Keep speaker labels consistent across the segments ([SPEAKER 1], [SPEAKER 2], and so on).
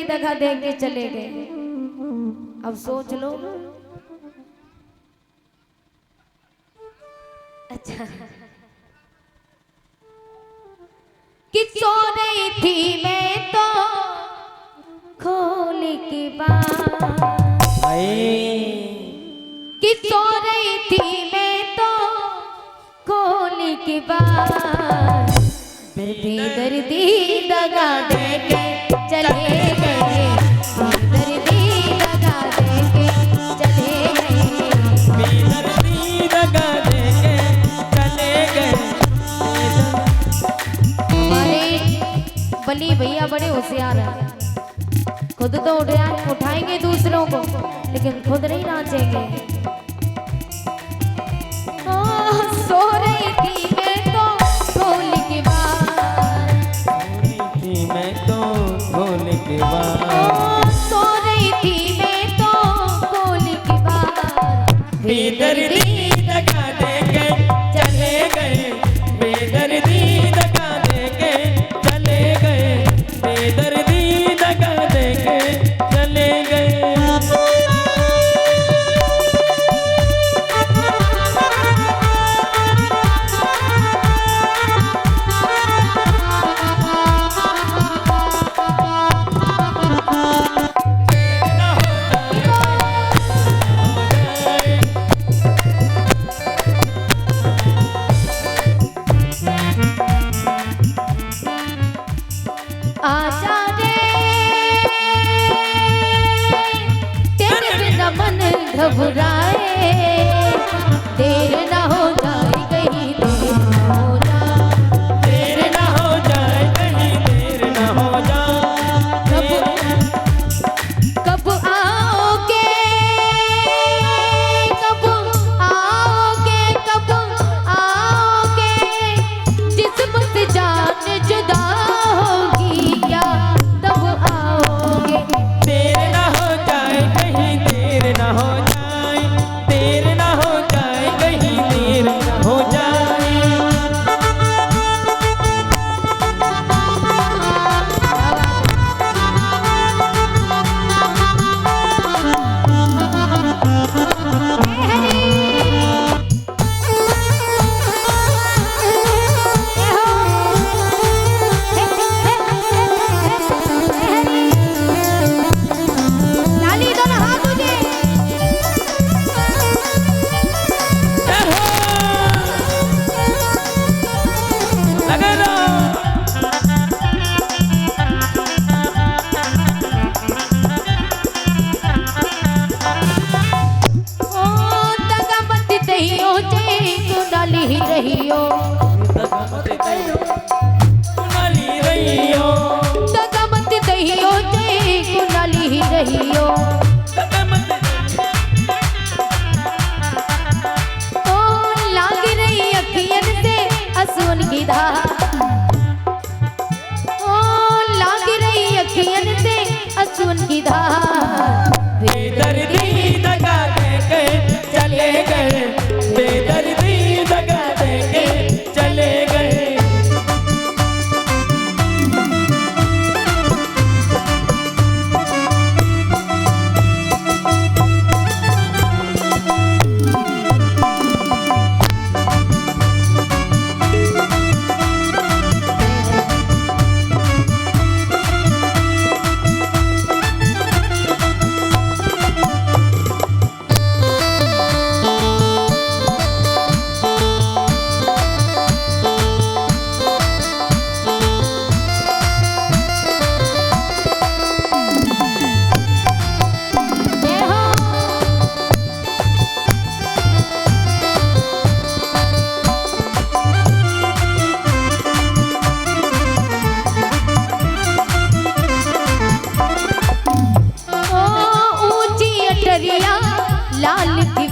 [SPEAKER 1] दगा दे के चले गए। अब सोच लो। अच्छा कि सो रही थी मैं तो खोल के बाद, कि सो रही थी मैं तो खोल के बाद, बेदर्दी दगा दे के चले गए, बेदर्दी दगा दे के चले गए,
[SPEAKER 2] बेदर्दी दगा दे के चले गए।
[SPEAKER 1] हमारे बली भैया बड़े होशियार हैं, खुद तो उठाएंगे दूसरों को लेकिन खुद नहीं नाचेंगे। सो रही थी मैं तो खोल के बाद,
[SPEAKER 2] मैं तो खोल के बाद,
[SPEAKER 1] सो रही थी मैं तो खोल के बाद,
[SPEAKER 2] बेदर्दी दगा दे के चले गए, बेदर्दी दगा दे के चले गए, बेदर्दी दगा दे के चले गए।
[SPEAKER 1] आजा रे तेरे बिना मन घबराए, देर ना हो जाए कहीं देर ना हो जाए,
[SPEAKER 2] देर ना हो जाए कहीं देर ना हो जाए।
[SPEAKER 1] कब आओगे, कब आओगे, कब आओगे, जिस्म से जान जुदा होगी क्या तब आओगे,
[SPEAKER 2] देर ना हो जाए कहीं देर ना हो जाए, देर ना हो जाए कहीं देर ना हो जाए।
[SPEAKER 1] लाली दोनों हाथ ऊंचे,
[SPEAKER 2] लगे रहो।
[SPEAKER 1] ओ दगा मत दहियो जे तू डाली ही रहियो,
[SPEAKER 2] सुनाली रही हो,
[SPEAKER 1] दगा मत दहियो जे तू डाली ही रहियो, ओ लाग रही अखियन से असुन की धार, ओ लाग रही अखियन से असुन की धार,
[SPEAKER 2] बेदर्दी दगा दे के चले गए, बेदर्दी दगा दे के चले गए।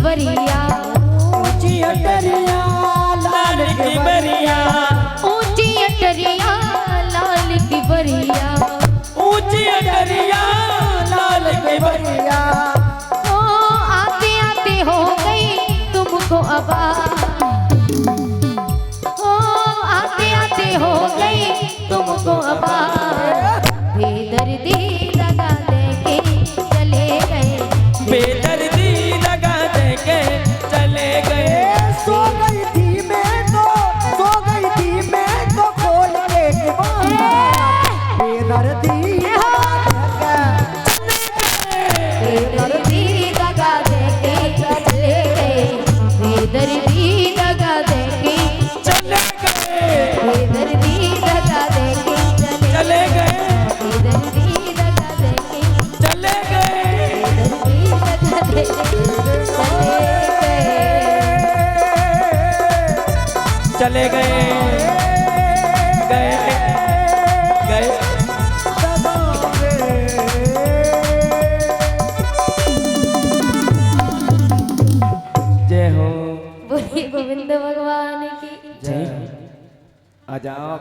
[SPEAKER 1] बरिया,
[SPEAKER 2] ऊंची अटरिया लाल की बरिया,
[SPEAKER 1] ऊंची अटरिया लाल की बरिया,
[SPEAKER 2] ऊंची अटरिया लाल की बरिया।
[SPEAKER 1] ओ आते आते हो गई तुमको आवाज़, ओ आते आते हो गई तुमको आवाज़, बेदर्दी दगा देके चले गए।
[SPEAKER 2] बेदर्दी दगा देके चले गए।
[SPEAKER 3] सो गई थी मैं तो खोल के बेदर्दी
[SPEAKER 1] बेदर्दी दगा देके चले गए। बेदर्दी दगा देके
[SPEAKER 2] चले गए।
[SPEAKER 1] बेदर्दी दगा देके
[SPEAKER 2] चले गए।
[SPEAKER 1] बेदर्दी दगा देके
[SPEAKER 2] चले गए।
[SPEAKER 1] बेदर्दी दगा देके
[SPEAKER 2] चले गए। गए गए। जय हो।
[SPEAKER 1] बोलिए गोविंद भगवान की।
[SPEAKER 2] जय। आ जाओ।